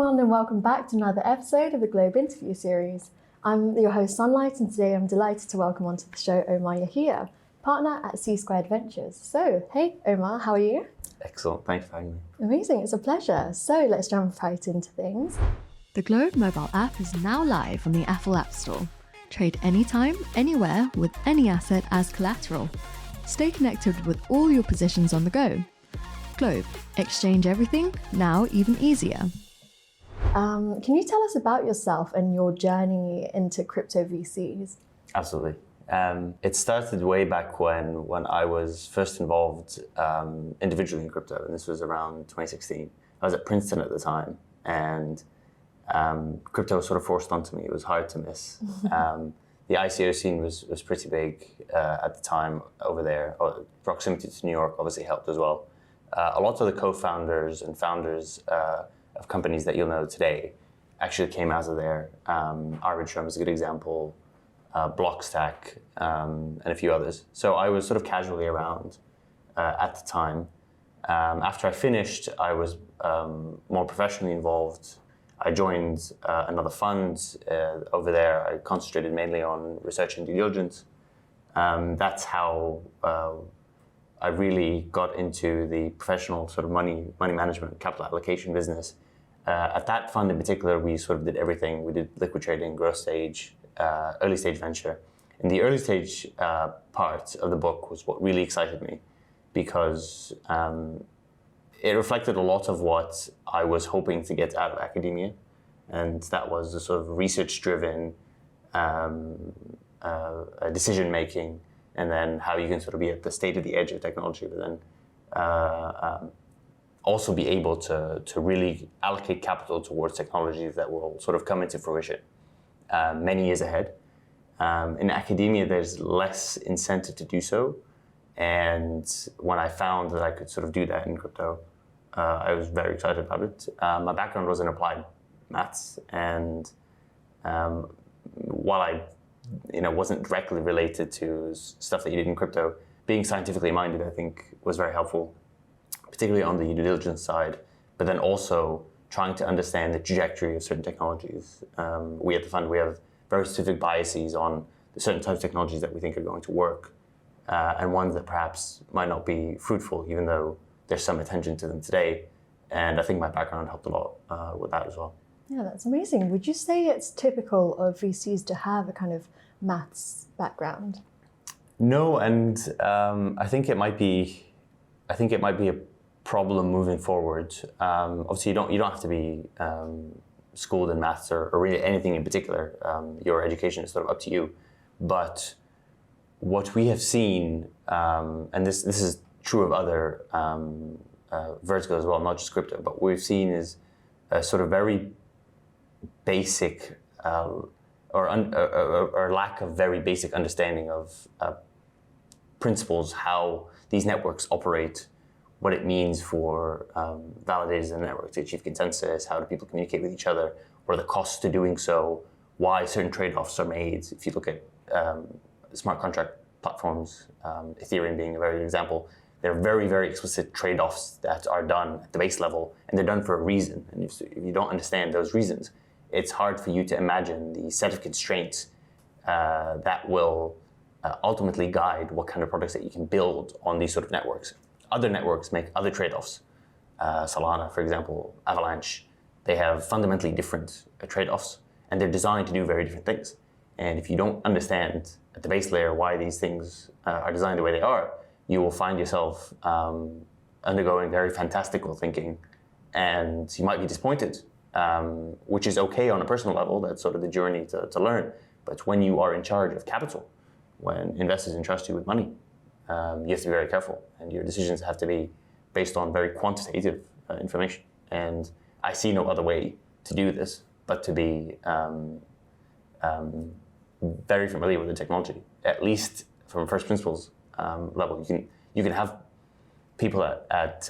everyone, and welcome back to another episode of the Globe Interview Series. I'm your host, Sunlight, and today I'm delighted to welcome onto the show Omar Yehia, partner at C Squared Ventures. So, hey Omar, how are you? Excellent, thanks for having me. Amazing, it's a pleasure. So let's jump right into things. The Globe mobile app is now live on the Apple App Store. Trade anytime, anywhere, with any asset as collateral. Stay connected with all your positions on the go. Globe, exchange everything, now even easier. Can you tell us about yourself and your journey into crypto VCs? Absolutely. It started way back when I was first involved individually in crypto, and this was around 2016. I was at Princeton at the time, and crypto was sort of forced onto me. It was hard to miss. The ICO scene was pretty big at the time over there. Proximity to New York obviously helped as well. A lot of the co-founders and founders of companies that you'll know today actually came out of there. Arvid Schrum is a good example, Blockstack, and a few others. So I was sort of casually around at the time. After I finished, I was more professionally involved. I joined another fund over there. I concentrated mainly on research and due diligence. That's how I really got into the professional sort of money management, capital allocation business. At that fund in particular, we sort of did everything. We did liquid trading, growth stage, early stage venture. And the early stage part of the book was what really excited me, because it reflected a lot of what I was hoping to get out of academia. And that was the sort of research-driven decision-making, and then how you can sort of be at the state of the edge of technology, but then also be able to really allocate capital towards technologies that will sort of come into fruition many years ahead. In academia, there's less incentive to do so. And when I found that I could sort of do that in crypto, I was very excited about it. My background was in applied maths, and while I wasn't directly related to stuff that you did in crypto, being scientifically minded, I think, was very helpful, particularly on the due diligence side, but then also trying to understand the trajectory of certain technologies. We at the fund, we have very specific biases on the certain types of technologies that we think are going to work, and ones that perhaps might not be fruitful, even though there's some attention to them today. And I think my background helped a lot with that as well. Yeah, that's amazing. Would you say it's typical of VCs to have a kind of maths background? No, and I think it might be a problem moving forward. Obviously, you don't have to be schooled in maths or really anything in particular. Your education is sort of up to you. But what we have seen, and this is true of other verticals as well, not just crypto, but what we've seen is a sort of very basic or lack of very basic understanding of principles, how these networks operate, what it means for validators in the network to achieve consensus, how do people communicate with each other, what are the costs to doing so, why certain trade-offs are made. If you look at smart contract platforms, Ethereum being a very good example, there are very, very explicit trade-offs that are done at the base level, and they're done for a reason. And if you don't understand those reasons, it's hard for you to imagine the set of constraints that will ultimately guide what kind of products that you can build on these sort of networks. Other networks make other trade-offs. Solana, for example, Avalanche, they have fundamentally different trade-offs, and they're designed to do very different things. And if you don't understand at the base layer why these things are designed the way they are, you will find yourself undergoing very fantastical thinking, and you might be disappointed, which is okay on a personal level. That's sort of the journey to learn. But when you are in charge of capital, when investors entrust you with money, you have to be very careful, and your decisions have to be based on very quantitative information. And I see no other way to do this but to be very familiar with the technology, at least from a first principles level. You can have people at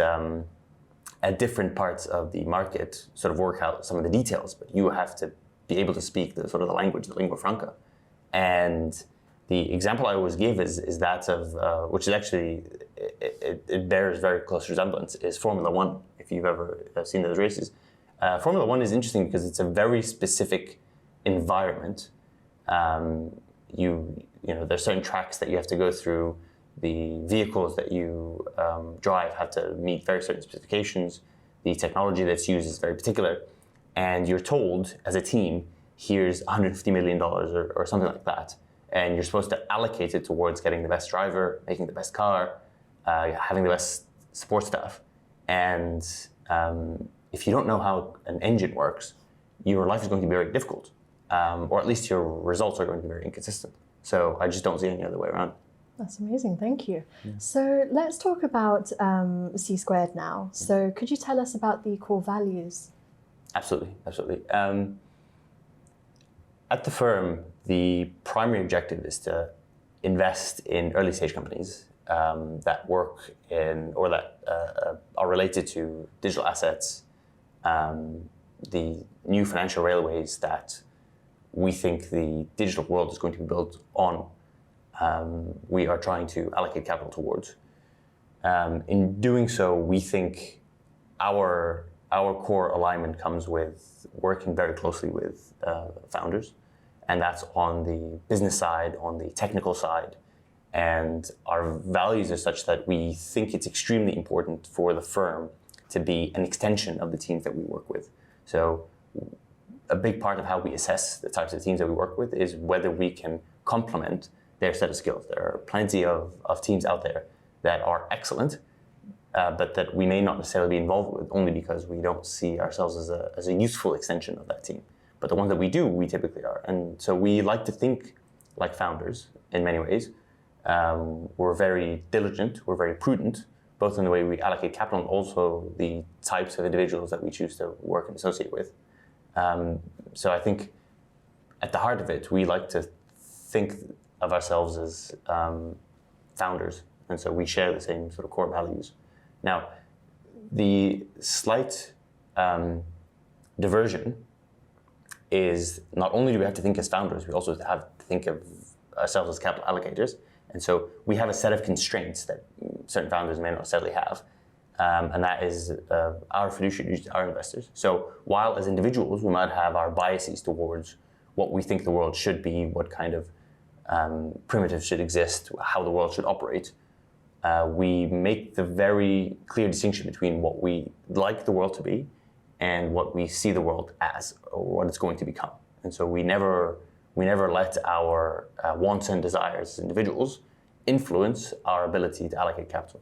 different parts of the market sort of work out some of the details, but you have to be able to speak the sort of the language, the lingua franca. And the example I always give is that of, which is actually, it bears very close resemblance, is Formula One. If you've ever seen those races, Formula One is interesting because it's a very specific environment. There's certain tracks that you have to go through. The vehicles that you drive have to meet very certain specifications. The technology that's used is very particular. And you're told as a team, here's $150 million or something like that. And you're supposed to allocate it towards getting the best driver, making the best car, having the best support staff. And if you don't know how an engine works, your life is going to be very difficult, or at least your results are going to be very inconsistent. So I just don't see any other way around. That's amazing, thank you. Yeah. So let's talk about C Squared now. So could you tell us about the core values? Absolutely. At the firm, the primary objective is to invest in early stage companies that work in or that are related to digital assets, the new financial railways that we think the digital world is going to be built on. We are trying to allocate capital towards. In doing so, we think our core alignment comes with working very closely with founders, and that's on the business side, on the technical side. And our values are such that we think it's extremely important for the firm to be an extension of the teams that we work with. So a big part of how we assess the types of teams that we work with is whether we can complement their set of skills. There are plenty of teams out there that are excellent, but that we may not necessarily be involved with only because we don't see ourselves as a useful extension of that team. But the ones that we do, we typically are. And so we like to think like founders in many ways. We're very diligent, we're very prudent, both in the way we allocate capital and also the types of individuals that we choose to work and associate with. So I think at the heart of it, we like to think of ourselves as founders. And so we share the same sort of core values. Now, the slight diversion is not only do we have to think as founders, we also have to think of ourselves as capital allocators. And so we have a set of constraints that certain founders may not necessarily have. And that is our fiduciaries, our investors. So while as individuals, we might have our biases towards what we think the world should be, what kind of primitives should exist, how the world should operate, we make the very clear distinction between what we like the world to be and what we see the world as, or what it's going to become. And so we never let our wants and desires as individuals influence our ability to allocate capital.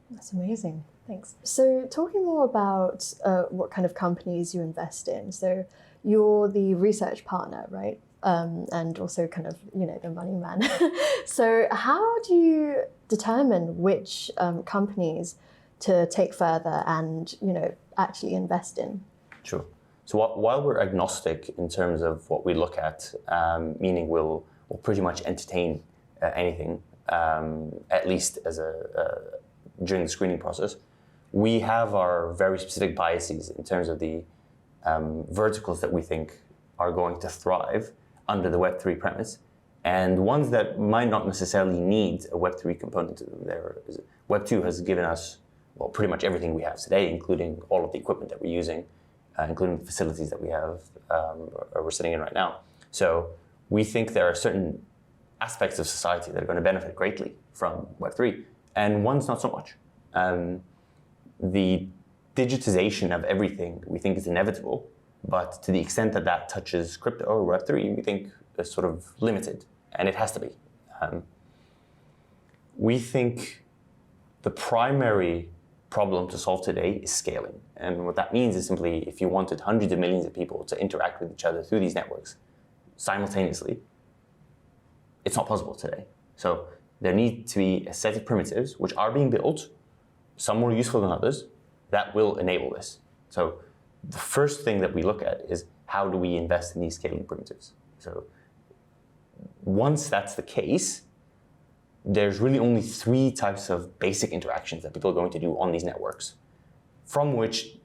That's amazing, thanks. So talking more about what kind of companies you invest in. So you're the research partner, right? And also kind of, the money man. So how do you determine which companies to take further and, actually invest in? Sure. So while we're agnostic in terms of what we look at, meaning we'll pretty much entertain anything, at least as during the screening process, we have our very specific biases in terms of the verticals that we think are going to thrive under the Web3 premise, and ones that might not necessarily need a Web3 component to them. Web2 has given us, pretty much everything we have today, including all of the equipment that we're using, including the facilities that we have, or we're sitting in right now. So we think there are certain aspects of society that are going to benefit greatly from Web3, and one's not so much. The digitization of everything we think is inevitable, but to the extent that that touches crypto or Web3, we think is sort of limited, and it has to be. We think the primary problem to solve today is scaling. And what that means is simply if you wanted hundreds of millions of people to interact with each other through these networks simultaneously, it's not possible today. So there need to be a set of primitives which are being built, some more useful than others, that will enable this. So the first thing that we look at is how do we invest in these scaling primitives? So once that's the case, there's really only 3 types of basic interactions that people are going to do on these networks, from which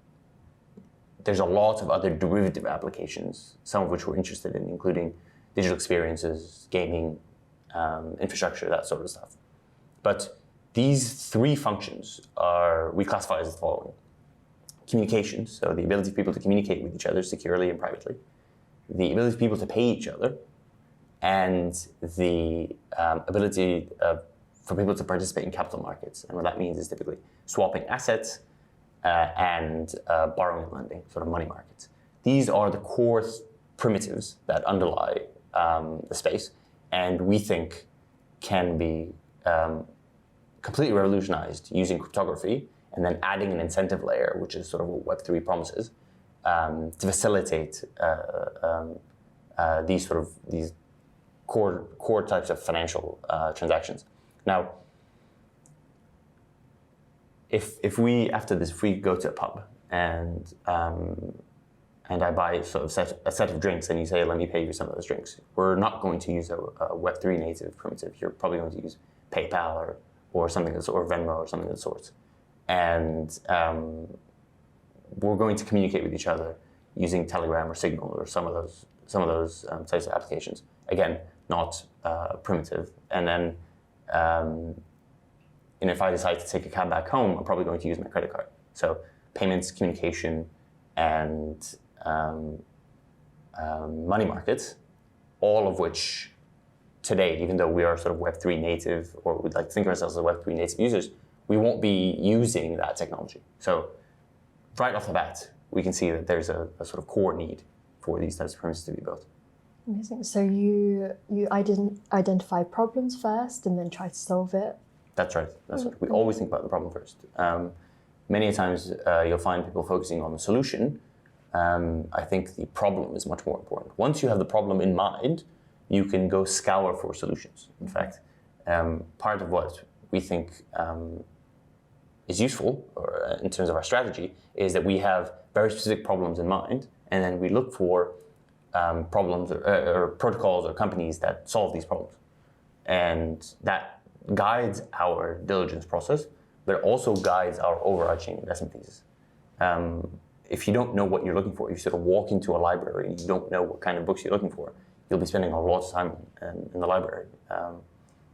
there's a lot of other derivative applications, some of which we're interested in, including digital experiences, gaming, infrastructure, that sort of stuff. But these 3 functions we classify as the following. communications, so the ability for people to communicate with each other securely and privately, the ability for people to pay each other, and the ability for people to participate in capital markets. And what that means is typically swapping assets and borrowing and lending, sort of money markets. These are the core primitives that underlie the space, and we think can be completely revolutionized using cryptography and then adding an incentive layer, which is sort of what Web3 promises, to facilitate these core types of financial transactions. Now, if we after this, if we go to a pub and I buy sort of a set of drinks, and you say, let me pay you some of those drinks, we're not going to use a Web3 native primitive. You're probably going to use PayPal or something or Venmo or something of the sort. And we're going to communicate with each other using Telegram or Signal or some of those types of applications. Again, not primitive. And then if I decide to take a cab back home, I'm probably going to use my credit card. So payments, communication, and money markets, all of which today, even though we are sort of Web3 native, or we'd like to think of ourselves as Web3 native users, we won't be using that technology. So right off the bat, we can see that there's a sort of core need for these types of primitives to be built. Amazing. So you identify problems first and then try to solve it? That's right. That's right. We always think about the problem first. Many times you'll find people focusing on the solution. I think the problem is much more important. Once you have the problem in mind, you can go scour for solutions. In fact, part of what we think is useful in terms of our strategy is that we have very specific problems in mind, and then we look for problems or protocols or companies that solve these problems. And that guides our diligence process, but also guides our overarching investment thesis. If you don't know what you're looking for, if you sort of walk into a library and you don't know what kind of books you're looking for, you'll be spending a lot of time in the library.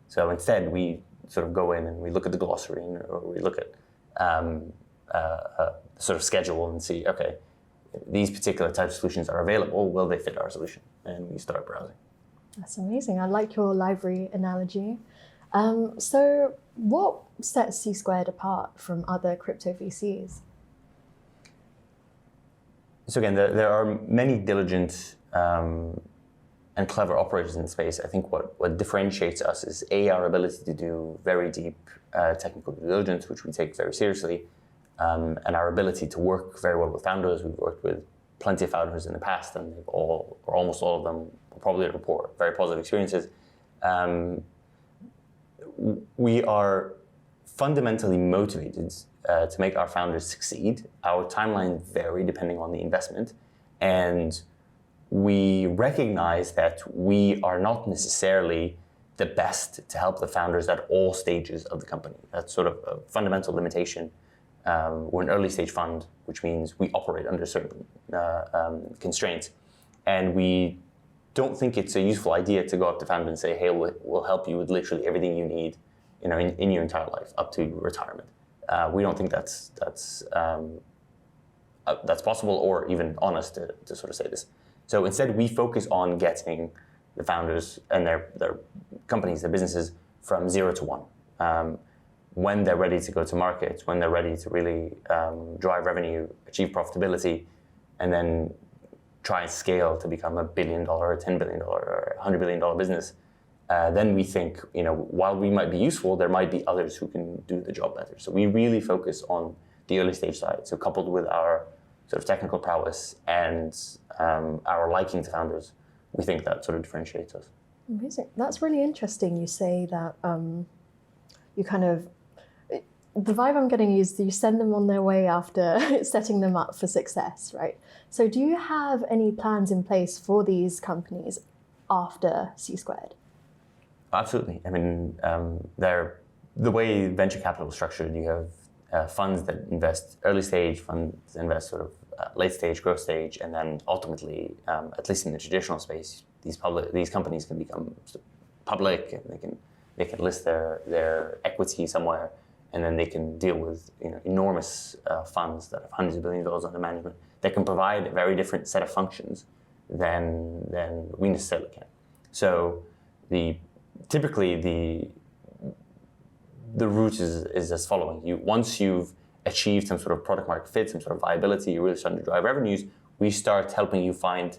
So instead, we sort of go in and we look at the glossary, or we look at sort of schedule and see, okay, these particular types of solutions are available, will they fit our solution? And we start browsing. That's amazing. I like your library analogy. So what sets C Squared apart from other crypto VCs? So again, there are many diligent and clever operators in the space. I think what differentiates us is our ability to do very deep technical due diligence, which we take very seriously, and our ability to work very well with founders. We've worked with plenty of founders in the past, and they've all, or almost all of them, will probably report very positive experiences. We are fundamentally motivated to make our founders succeed. Our timelines vary depending on the investment, and we recognize that we are not necessarily the best to help the founders at all stages of the company. That's sort of a fundamental limitation. We're an early stage fund, which means we operate under certain constraints, and we don't think it's a useful idea to go up to founders and say, hey, we'll help you with literally everything you need, in your entire life up to retirement. We don't think that's possible or even honest to sort of say this. So instead, we focus on getting the founders and their companies, their businesses, from 0 to 1. When they're ready to go to market, when they're ready to really drive revenue, achieve profitability, and then try and scale to become $1 billion, or $10 billion, or $100 billion business, then we think, while we might be useful, there might be others who can do the job better. So we really focus on the early stage side. So coupled with our sort of technical prowess and our liking to founders, we think that sort of differentiates us. Amazing. That's really interesting. You say that you kind of, the vibe I'm getting is that you send them on their way after setting them up for success, right? So do you have any plans in place for these companies after C Squared? Absolutely. I mean, the way venture capital is structured, you have funds that invest early stage, funds that invest sort of late stage, growth stage, and then ultimately, at least in the traditional space, these companies can become public, and they can list their equity somewhere, and then they can deal with enormous funds that have hundreds of billions of dollars under management that can provide a very different set of functions than we necessarily can. So typically the route is as following. Once you've achieved some sort of product market fit, some sort of viability, you're really starting to drive revenues, we start helping you find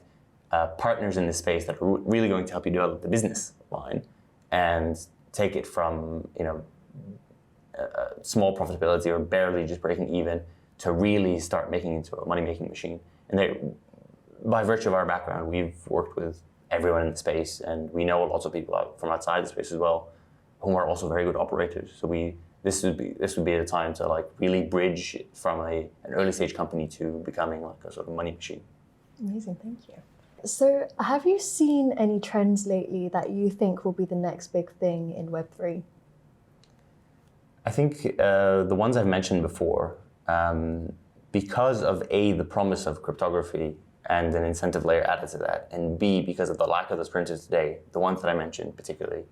partners in this space that are really going to help you develop the business line and take it from small profitability or barely just breaking even to really start making it into a money-making machine. And by virtue of our background, we've worked with everyone in the space, and we know lots of people from outside the space as well, who are also very good operators. So this would be the time to really bridge from an early stage company to becoming like a sort of money machine. Amazing, thank you. So have you seen any trends lately that you think will be the next big thing in Web3? I think the ones I've mentioned before, because of A, the promise of cryptography and an incentive layer added to that, and B, because of the lack of those printers today, the ones that I mentioned particularly,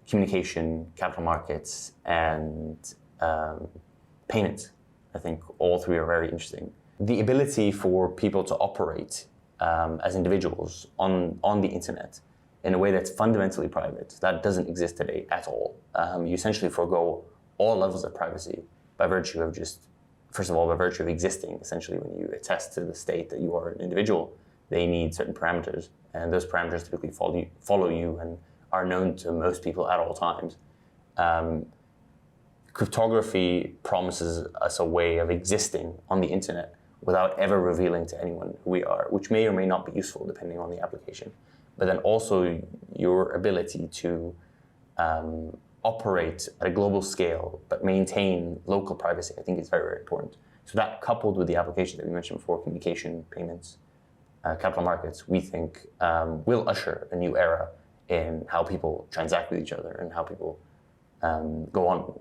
communication, capital markets, and payments, I think all three are very interesting. The ability for people to operate as individuals on the internet in a way that's fundamentally private, that doesn't exist today at all. You essentially forego all levels of privacy by virtue of first of all, by virtue of existing. Essentially, when you attest to the state that you are an individual, they need certain parameters, and those parameters typically follow you and are known to most people at all times. Cryptography promises us a way of existing on the internet without ever revealing to anyone who we are, which may or may not be useful depending on the application. But then also your ability to operate at a global scale but maintain local privacy, I think is very, very important. So that, coupled with the application that we mentioned before, communication, payments, capital markets, we think will usher a new era in how people transact with each other and how people go on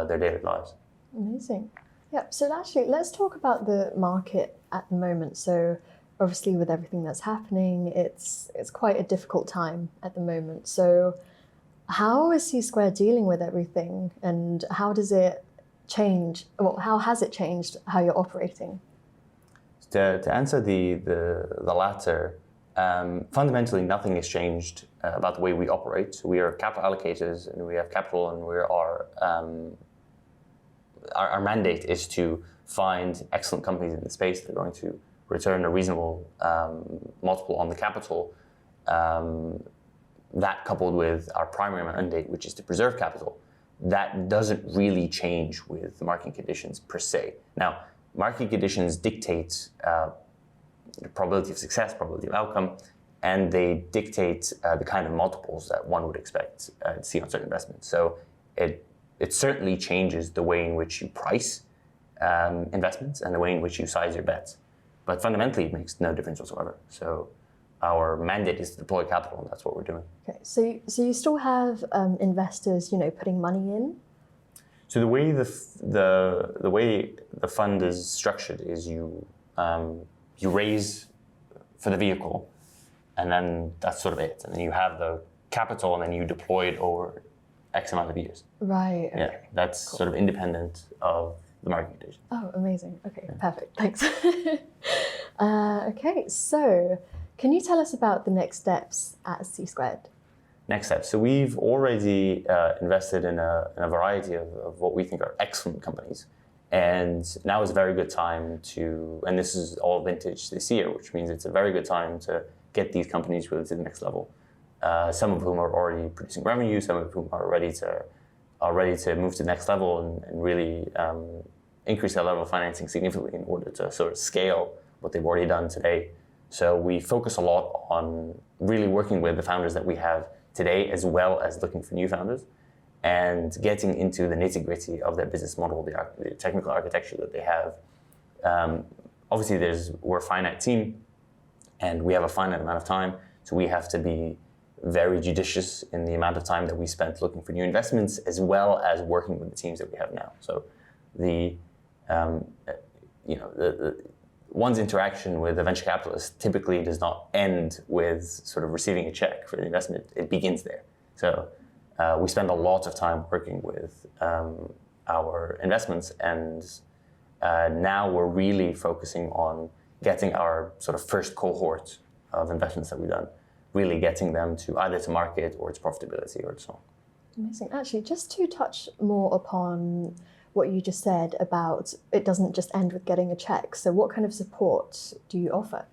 their daily lives. Amazing. Yeah, so actually, let's talk about the market at the moment. So obviously with everything that's happening, it's quite a difficult time at the moment. So how is C-Square dealing with everything, and how does it change, well, how has it changed how you're operating? To answer the latter, fundamentally nothing has changed about the way we operate. We are capital allocators, and we have capital, and our mandate is to find excellent companies in the space that are going to return a reasonable multiple on the capital. That, coupled with our primary mandate, which is to preserve capital, that doesn't really change with the market conditions per se. Now, market conditions dictate the probability of success, probability of outcome, and they dictate the kind of multiples that one would expect to see on certain investments. So it certainly changes the way in which you price investments and the way in which you size your bets. But fundamentally, it makes no difference whatsoever. So our mandate is to deploy capital, and that's what we're doing. Okay, so you still have investors, putting money in? So the way the fund is structured is you raise for the vehicle, and then that's sort of it. And then you have the capital, and then you deploy it over X amount of years. Right. Okay. Yeah, that's cool. Sort of independent of the market conditions. Oh, amazing. Okay, yeah. Perfect. Thanks. Okay, so can you tell us about the next steps at C-Squared? Next steps. So we've already invested in a variety of what we think are excellent companies. And now is a very good time and this is all vintage this year, which means it's a very good time to get these companies really to the next level. Some of whom are already producing revenue, some of whom are ready to move to the next level and really increase their level of financing significantly in order to sort of scale what they've already done today. So we focus a lot on really working with the founders that we have today, as well as looking for new founders and getting into the nitty-gritty of their business model, the technical architecture that they have. Obviously, we're a finite team, and we have a finite amount of time, so we have to be very judicious in the amount of time that we spent looking for new investments, as well as working with the teams that we have now. So one's interaction with a venture capitalist typically does not end with sort of receiving a check for the investment. It begins there. So we spend a lot of time working with our investments, and now we're really focusing on getting our sort of first cohort of investments that we've done, really getting them to either to market or to profitability or so on. Amazing. Actually, just to touch more upon what you just said about it doesn't just end with getting a check. So what kind of support do you offer?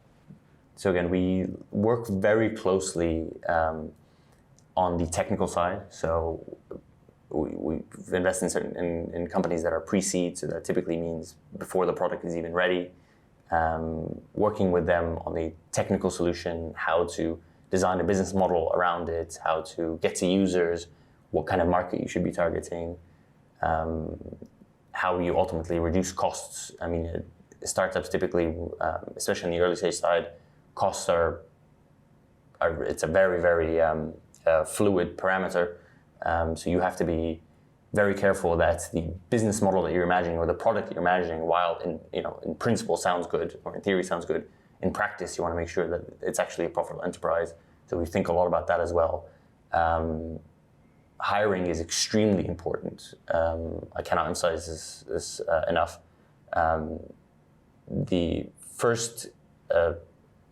So again, we work very closely on the technical side. So we invest in companies that are pre-seed, so that typically means before the product is even ready. Working with them on the technical solution, how to design a business model around it, how to get to users, what kind of market you should be targeting, how you ultimately reduce costs. I mean, startups typically, especially on the early stage side, costs are it's a very, very fluid parameter. So you have to be very careful that the business model that you're imagining or the product that you're imagining, while in principle sounds good or in theory sounds good, in practice you want to make sure that it's actually a profitable enterprise. So we think a lot about that as well. Hiring is extremely important. I cannot emphasize this enough. The first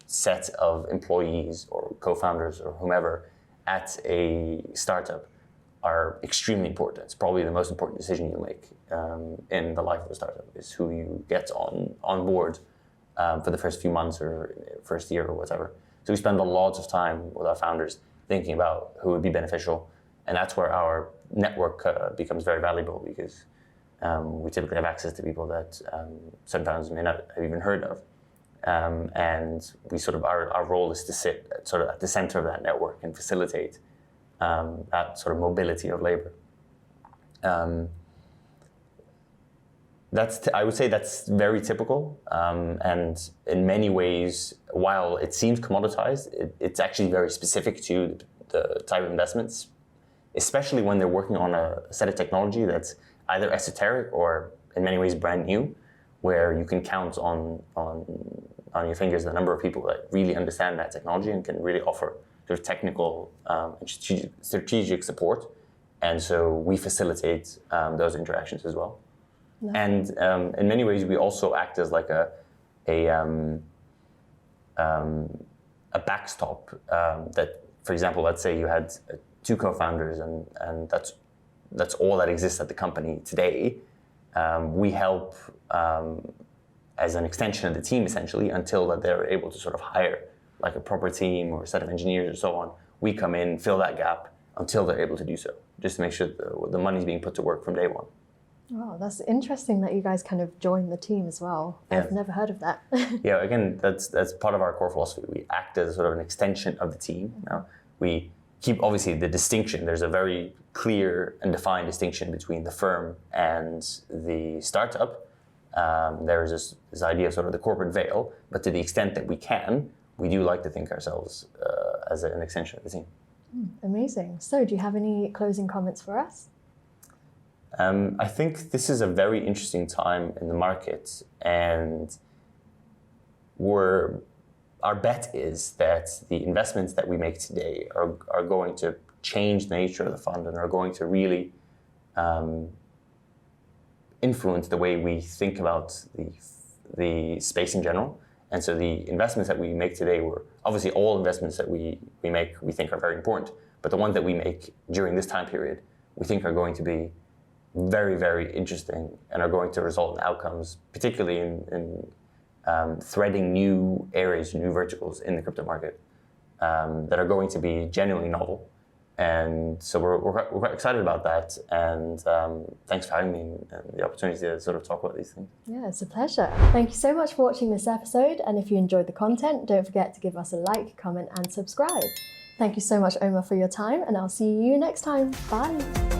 set of employees or co-founders or whomever at a startup are extremely important. It's probably the most important decision you make in the life of a startup, is who you get on board for the first few months or first year or whatever. So we spend a lot of time with our founders thinking about who would be beneficial, and that's where our network becomes very valuable, because we typically have access to people that sometimes may not have even heard of. And we sort of our role is to sit sort of at the center of that network and facilitate that sort of mobility of labor. I would say that's very typical, and in many ways, while it seems commoditized, it's actually very specific to the type of investments, especially when they're working on a set of technology that's either esoteric or in many ways brand new, where you can count on your fingers the number of people that really understand that technology and can really offer sort of technical and strategic support. And so we facilitate those interactions as well. No. And in many ways, we also act as like a backstop that, for example, let's say you had two co-founders and that's all that exists at the company today. We help as an extension of the team, essentially, until that they're able to sort of hire like a proper team or a set of engineers or so on. We come in, fill that gap until they're able to do so, just to make sure the money's being put to work from day one. Oh, that's interesting that you guys kind of join the team as well. Yeah. I've never heard of that. Yeah, again, that's part of our core philosophy. We act as sort of an extension of the team. Mm-hmm. Now, we keep, obviously, the distinction. There's a very clear and defined distinction between the firm and the startup. There is this idea of sort of the corporate veil, but to the extent that we can, we do like to think ourselves as an extension of the team. Amazing. So do you have any closing comments for us? I think this is a very interesting time in the market, and our bet is that the investments that we make today are going to change the nature of the fund and are going to really influence the way we think about the space in general. And so the investments that we make today were obviously all investments that we make, we think are very important, but the ones that we make during this time period, we think are going to be very, very interesting and are going to result in outcomes, particularly in threading new areas, new verticals in the crypto market that are going to be genuinely novel. And so we're quite excited about that. And thanks for having me and the opportunity to sort of talk about these things. Yeah, it's a pleasure. Thank you so much for watching this episode. And if you enjoyed the content, don't forget to give us a like, comment, and subscribe. Thank you so much, Omar, for your time. And I'll see you next time. Bye.